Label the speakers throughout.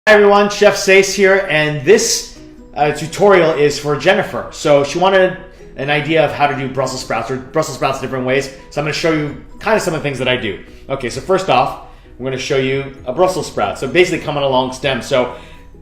Speaker 1: Hi everyone, Chef Seis here, and this tutorial is for Jennifer. So she wanted an idea of how to do Brussels sprouts, or Brussels sprouts different ways. So I'm going to show you kind of some of the things that I do. Okay, so first off, I'm going to show you a Brussels sprout. So basically come on a long stem. So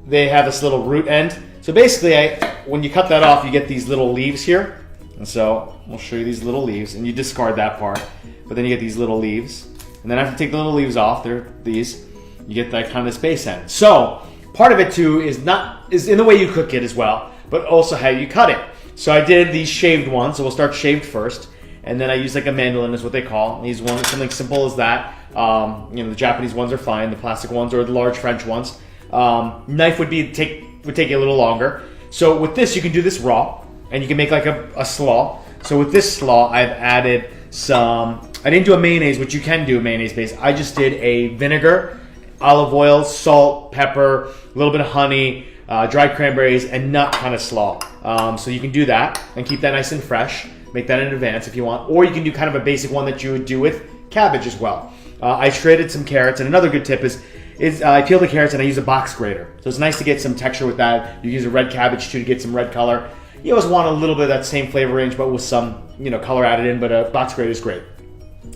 Speaker 1: they have this little root end. So basically, when you cut that off, you get these little leaves here. And so we'll show you these little leaves, and you discard that part. But then you get these little leaves. And then after you take the little leaves off, they're these. You get that kind of this base end. So part of it too is in the way you cook it as well, but also how you cut it. So I did these shaved ones. So we'll start shaved first, and then I use like a mandolin is what they call these ones. Something simple as that. The Japanese ones are fine. The plastic ones or the large French ones. Knife would take you a little longer. So with this, you can do this raw, and you can make like a slaw. So with this slaw, I've added some. I didn't do a mayonnaise, which you can do a mayonnaise base. I just did a vinegar, olive oil, salt, pepper, a little bit of honey, dried cranberries, and nut kind of slaw. So you can do that and keep that nice and fresh. Make that in advance if you want. Or you can do kind of a basic one that you would do with cabbage as well. I shredded some carrots, and another good tip is I peel the carrots and I use a box grater. So it's nice to get some texture with that. You use a red cabbage too to get some red color. You always want a little bit of that same flavor range, but with some color added in, but a box grater is great.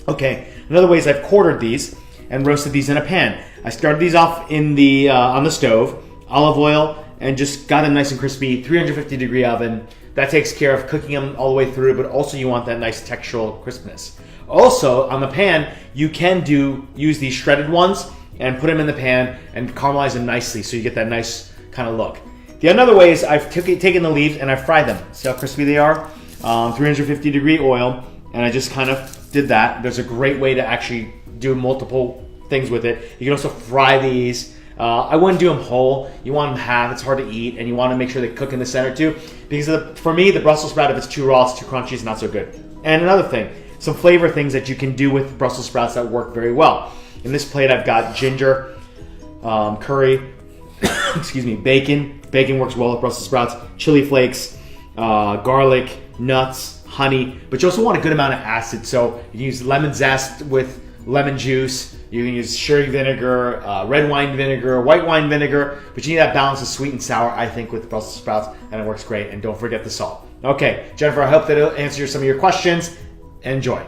Speaker 1: Okay, another way is I've quartered these and roasted these in a pan. I started these off in the on the stove, olive oil, and just got them nice and crispy, 350-degree oven. That takes care of cooking them all the way through, but also you want that nice textural crispness. Also, on the pan, you can use these shredded ones and put them in the pan and caramelize them nicely so you get that nice kind of look. The another way is I've taken the leaves and I fried them. See how crispy they are? 350-degree oil, and I just kind of did that. There's a great way to actually do multiple things with it. You can also fry these. I wouldn't do them whole. You want them half. It's hard to eat, and you want to make sure they cook in the center too. Because for me, the Brussels sprout, if it's too raw, it's too crunchy, it's not so good. And another thing, some flavor things that you can do with Brussels sprouts that work very well. In this plate, I've got ginger, curry, excuse me, bacon. Bacon works well with Brussels sprouts. Chili flakes, garlic, nuts, honey. But you also want a good amount of acid. So you can use lemon zest with lemon juice. You can use sherry vinegar, red wine vinegar, white wine vinegar, but you need that balance of sweet and sour, I think, with Brussels sprouts, and it works great. And don't forget the salt. Okay, Jennifer, I hope that answers some of your questions. Enjoy.